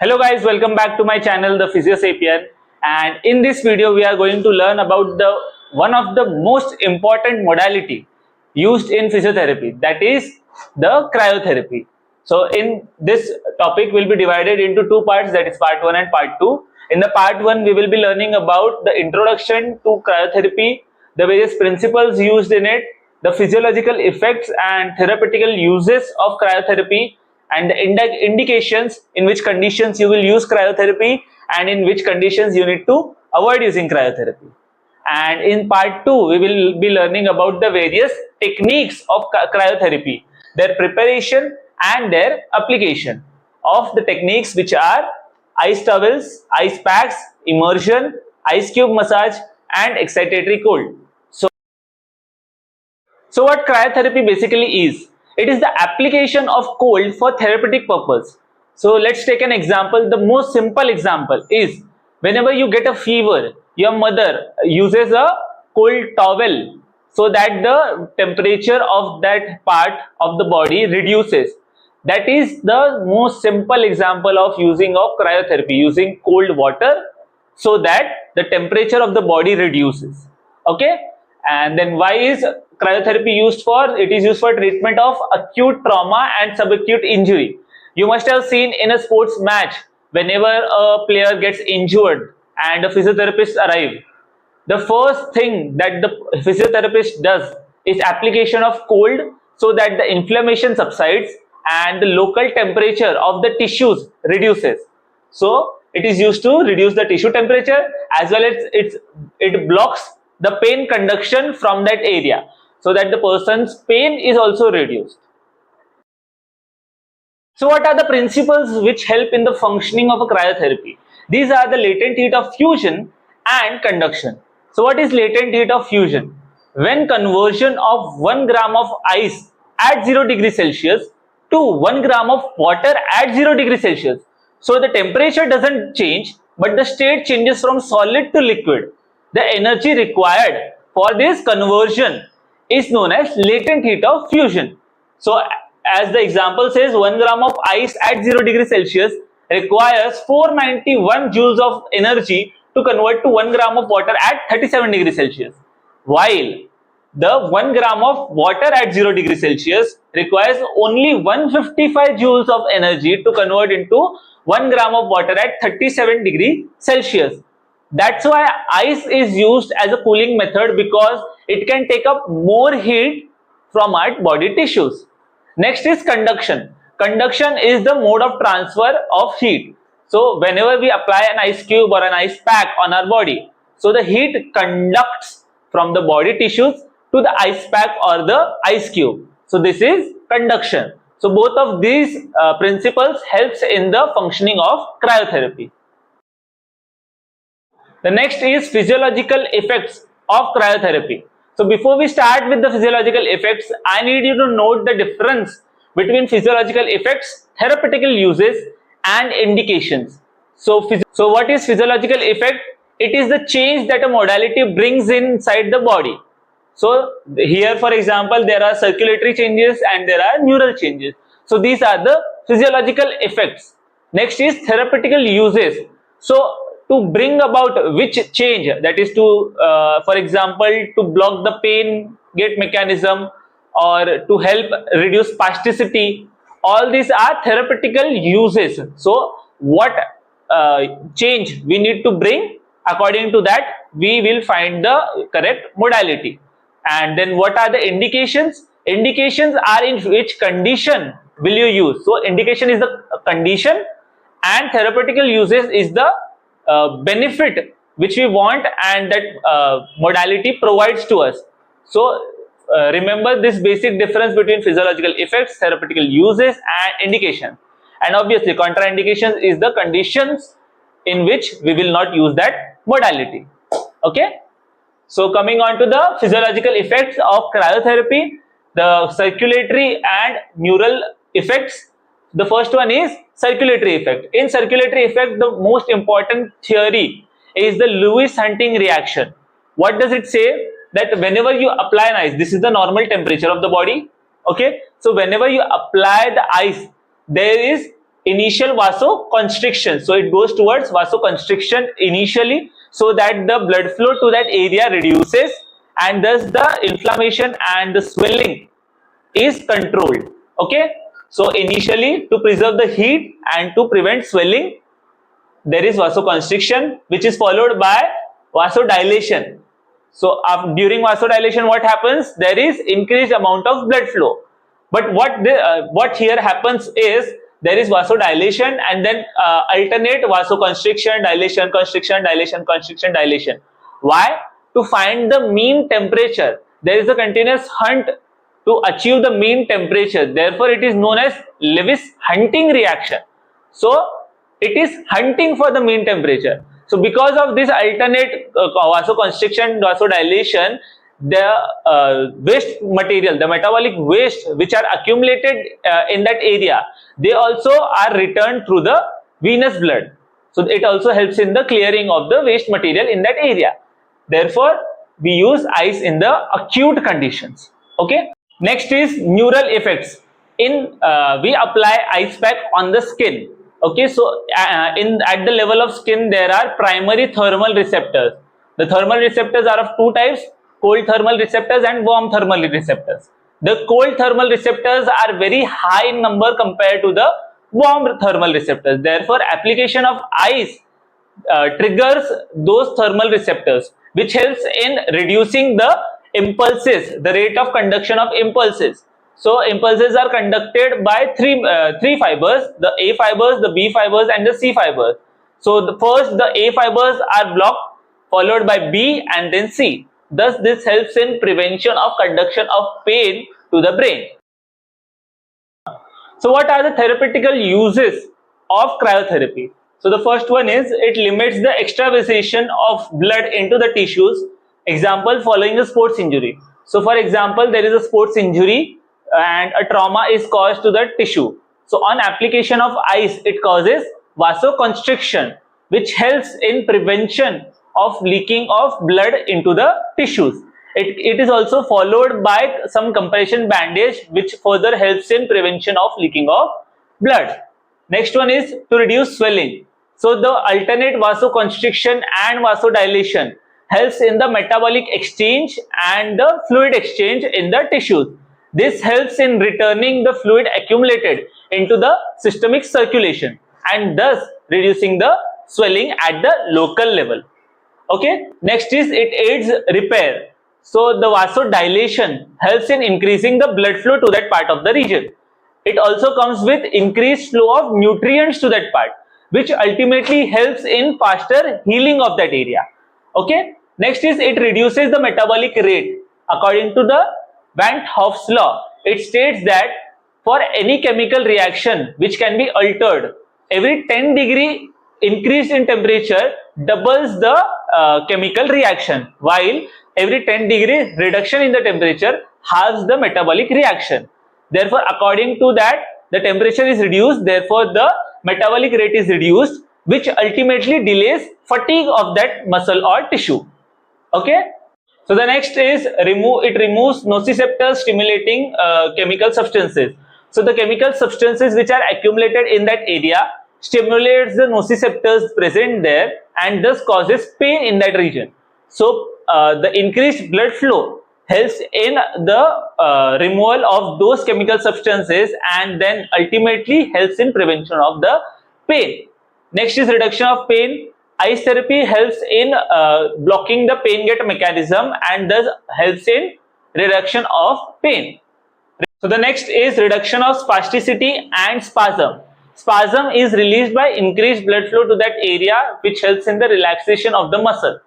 Hello guys, welcome back to my channel The Physiosapien, and in this video we are going to learn about the one of the most important modality used in physiotherapy, that is the cryotherapy. So in this topic will be divided into two parts, that is part 1 and part 2. In the part 1 we will be learning about the introduction to cryotherapy, the various principles used in it, the physiological effects and therapeutical uses of cryotherapy, and the indications in which conditions you will use cryotherapy and in which conditions you need to avoid using cryotherapy. And in part 2 we will be learning about the various techniques of cryotherapy, their preparation and their application of the techniques, which are ice towels, ice packs, immersion, ice cube massage and excitatory cold. So what cryotherapy basically is? It is the application of cold for therapeutic purpose. So let's take an example. The most simple example is whenever you get a fever, your mother uses a cold towel so that the temperature of that part of the body reduces. That is the most simple example of using of cryotherapy, using cold water so that the temperature of the body reduces. Okay. And then why is cryotherapy used for? It is used for treatment of acute trauma and subacute injury. You must have seen in a sports match, whenever a player gets injured and a physiotherapist arrives, the first thing that the physiotherapist does is application of cold so that the inflammation subsides and the local temperature of the tissues reduces. So it is used to reduce the tissue temperature, as well as it blocks the pain conduction from that area so that the person's pain is also reduced. So what are the principles which help in the functioning of a cryotherapy? These are the latent heat of fusion and conduction. So what is latent heat of fusion? When conversion of 1 gram of ice at 0 degrees Celsius to 1 gram of water at 0 degrees Celsius. So the temperature doesn't change, but the state changes from solid to liquid. The energy required for this conversion is known as latent heat of fusion. So as the example says, 1 gram of ice at 0 degrees Celsius requires 491 joules of energy to convert to 1 gram of water at 37 degrees Celsius, while the 1 gram of water at 0 degrees Celsius requires only 155 joules of energy to convert into 1 gram of water at 37 degrees Celsius. That's why ice is used as a cooling method, because it can take up more heat from our body tissues. Next is conduction. Conduction is the mode of transfer of heat. So whenever we apply an ice cube or an ice pack on our body, so the heat conducts from the body tissues to the ice pack or the ice cube. So this is conduction. So both of these principles helps in the functioning of cryotherapy. The next is physiological effects of cryotherapy. So before we start with the physiological effects, I need you to note the difference between physiological effects, therapeutical uses and indications. So what is physiological effect? It is the change that a modality brings inside the body. So here, for example, there are circulatory changes and there are neural changes. So these are the physiological effects. Next is therapeutical uses. So to bring about which change, that is to for example, to block the pain gate mechanism or to help reduce spasticity, all these are therapeutical uses. So what change we need to bring, according to that we will find the correct modality. And then what are the indications? Indications are in which condition will you use. So indication is the condition and therapeutical uses is the benefit which we want and that modality provides to us. So remember this basic difference between physiological effects, therapeutical uses and indication. And obviously contraindications is the conditions in which we will not use that modality. Okay. So coming on to the physiological effects of cryotherapy, the circulatory and neural effects. The first one is circulatory effect. In circulatory effect, the most important theory is the Lewis-Hunting reaction. What does it say? That whenever you apply an ice, this is the normal temperature of the body. Okay. So whenever you apply the ice, there is initial vasoconstriction. So it goes towards vasoconstriction initially, so that the blood flow to that area reduces, and thus the inflammation and the swelling is controlled. Okay, so initially to preserve the heat and to prevent swelling, there is vasoconstriction, which is followed by vasodilation. So during vasodilation, what happens? There is increased amount of blood flow. But what here happens is there is vasodilation and then alternate vasoconstriction, dilation, constriction, dilation, constriction, dilation. Why? To find the mean temperature. There is a continuous hunt to achieve the mean temperature. Therefore, it is known as Lewis hunting reaction. So it is hunting for the mean temperature. So because of this alternate vasoconstriction, vasodilation, the waste material, the metabolic waste which are accumulated in that area, they also are returned through the venous blood. So it also helps in the clearing of the waste material in that area. Therefore, we use ice in the acute conditions. Okay. Next is neural effects. We apply ice pack on the skin. Okay, so at the level of skin, there are primary thermal receptors. The thermal receptors are of two types: cold thermal receptors and warm thermal receptors. The cold thermal receptors are very high in number compared to the warm thermal receptors. Therefore, application of ice triggers those thermal receptors, which helps in reducing the impulses, the rate of conduction of impulses. So impulses are conducted by three fibers: the A fibers, the B fibers, and the C fibers. So the A fibers are blocked, followed by B and then C. Thus, this helps in prevention of conduction of pain to the brain. So what are the therapeutical uses of cryotherapy? So the first one is it limits the extravasation of blood into the tissues. Example, following a sports injury. So for example, there is a sports injury and a trauma is caused to the tissue. So on application of ice, it causes vasoconstriction, which helps in prevention of leaking of blood into the tissues. It is also followed by some compression bandage, which further helps in prevention of leaking of blood. Next one is to reduce swelling. So the alternate vasoconstriction and vasodilation helps in the metabolic exchange and the fluid exchange in the tissues. This helps in returning the fluid accumulated into the systemic circulation and thus reducing the swelling at the local level. Okay, next is it aids repair. So the vasodilation helps in increasing the blood flow to that part of the region. It also comes with increased flow of nutrients to that part, which ultimately helps in faster healing of that area. Okay, next is it reduces the metabolic rate. According to the Van 't Hoff's law, it states that for any chemical reaction which can be altered, every 10 degree increase in temperature doubles the chemical reaction, while every 10 degree reduction in the temperature halves the metabolic reaction. Therefore, according to that, the temperature is reduced, therefore the metabolic rate is reduced, which ultimately delays fatigue of that muscle or tissue. Okay. So the next is it removes nociceptor stimulating chemical substances. So the chemical substances which are accumulated in that area stimulates the nociceptors present there and thus causes pain in that region. So the increased blood flow helps in the removal of those chemical substances and then ultimately helps in prevention of the pain. Next is reduction of pain. Ice therapy helps in blocking the pain gate mechanism and thus helps in reduction of pain. So the next is reduction of spasticity and spasm. Spasm is released by increased blood flow to that area, which helps in the relaxation of the muscle.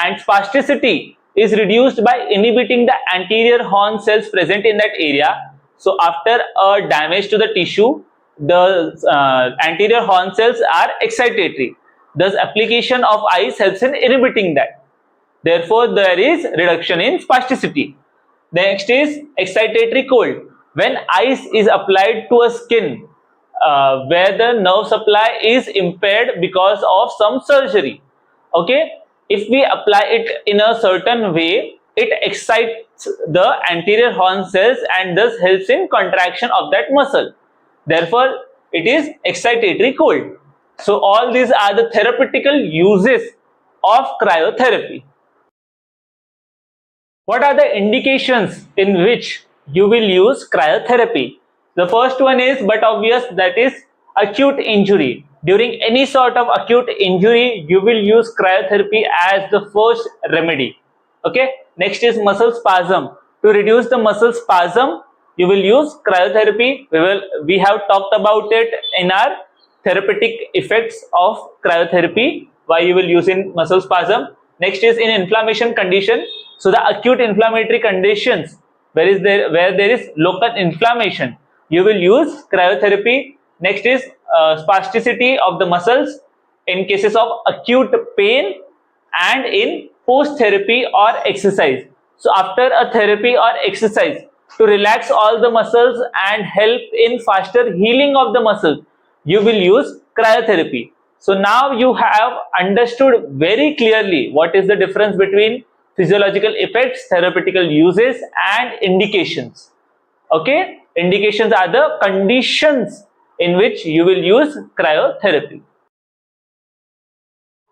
And spasticity is reduced by inhibiting the anterior horn cells present in that area. So after a damage to the tissue, the anterior horn cells are excitatory. Thus, application of ice helps in inhibiting that. Therefore, there is reduction in spasticity. Next is excitatory cold. When ice is applied to a skin where the nerve supply is impaired because of some surgery, okay, if we apply it in a certain way, it excites the anterior horn cells and thus helps in contraction of that muscle. Therefore, it is excitatory cold. So all these are the therapeutical uses of cryotherapy. What are the indications in which you will use cryotherapy? The first one is but obvious, that is acute injury. During any sort of acute injury, you will use cryotherapy as the first remedy. Okay. Next is muscle spasm. To reduce the muscle spasm, you will use cryotherapy. We have talked about it in our therapeutic effects of cryotherapy, why you will use in muscle spasm. Next is in inflammation condition. So the acute inflammatory conditions where there is local inflammation, you will use cryotherapy. Next is spasticity of the muscles in cases of acute pain and in post therapy or exercise. So after a therapy or exercise, to relax all the muscles and help in faster healing of the muscles, you will use cryotherapy. So now you have understood very clearly what is the difference between physiological effects, therapeutical uses and indications. Okay, indications are the conditions in which you will use cryotherapy.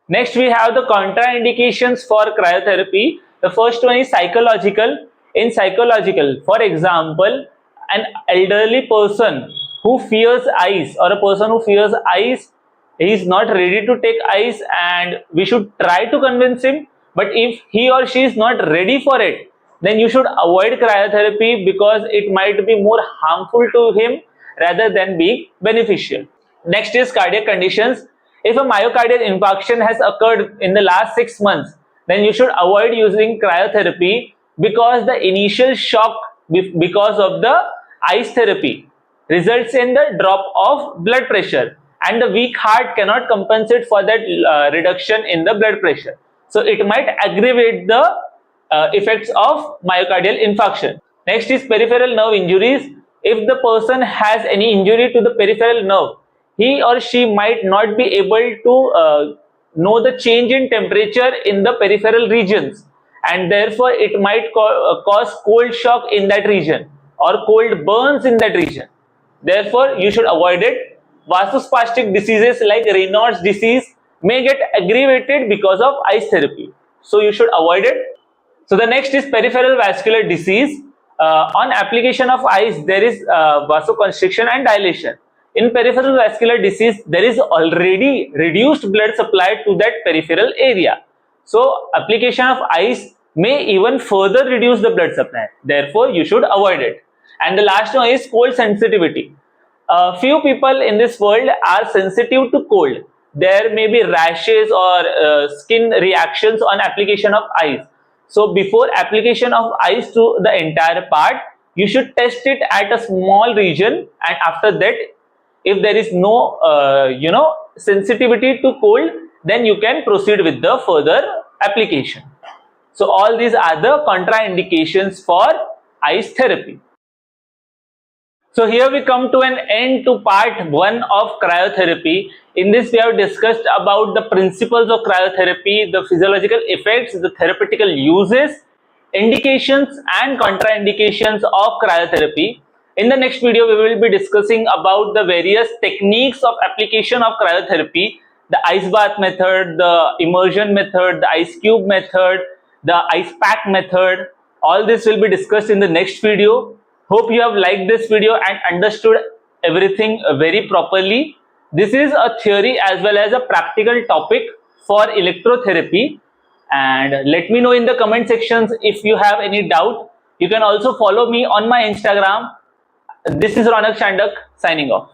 Next, we have the contraindications for cryotherapy. The first one is psychological. In psychological, for example, an elderly person who fears ice, or a person who fears ice, he is not ready to take ice, and we should try to convince him. But if he or she is not ready for it, then you should avoid cryotherapy because it might be more harmful to him rather than being beneficial. Next is cardiac conditions. If a myocardial infarction has occurred in the last 6 months, then you should avoid using cryotherapy because the initial shock because of the ice therapy results in the drop of blood pressure, and the weak heart cannot compensate for that reduction in the blood pressure. So it might aggravate the effects of myocardial infarction. Next is peripheral nerve injuries. If the person has any injury to the peripheral nerve, he or she might not be able to know the change in temperature in the peripheral regions, and therefore it might cause cold shock in that region or cold burns in that region. Therefore, you should avoid it. Vasospastic diseases like Raynaud's disease may get aggravated because of ice therapy. So you should avoid it. So the next is peripheral vascular disease. On application of ice, there is vasoconstriction and dilation. In peripheral vascular disease, there is already reduced blood supply to that peripheral area. So application of ice may even further reduce the blood supply. Therefore, you should avoid it. And the last one is cold sensitivity. Few people in this world are sensitive to cold. There may be rashes or skin reactions on application of ice. So before application of ice to the entire part, you should test it at a small region, and after that, if there is no sensitivity to cold, then you can proceed with the further application. So all these are the contraindications for ice therapy. So here we come to an end to part 1 of cryotherapy. In this we have discussed about the principles of cryotherapy, the physiological effects, the therapeutical uses, indications and contraindications of cryotherapy. In the next video, we will be discussing about the various techniques of application of cryotherapy, the ice bath method, the immersion method, the ice cube method, the ice pack method. All this will be discussed in the next video. Hope you have liked this video and understood everything very properly. This is a theory as well as a practical topic for electrotherapy. And let me know in the comment sections if you have any doubt. You can also follow me on my Instagram. This is Ronak Chandak signing off.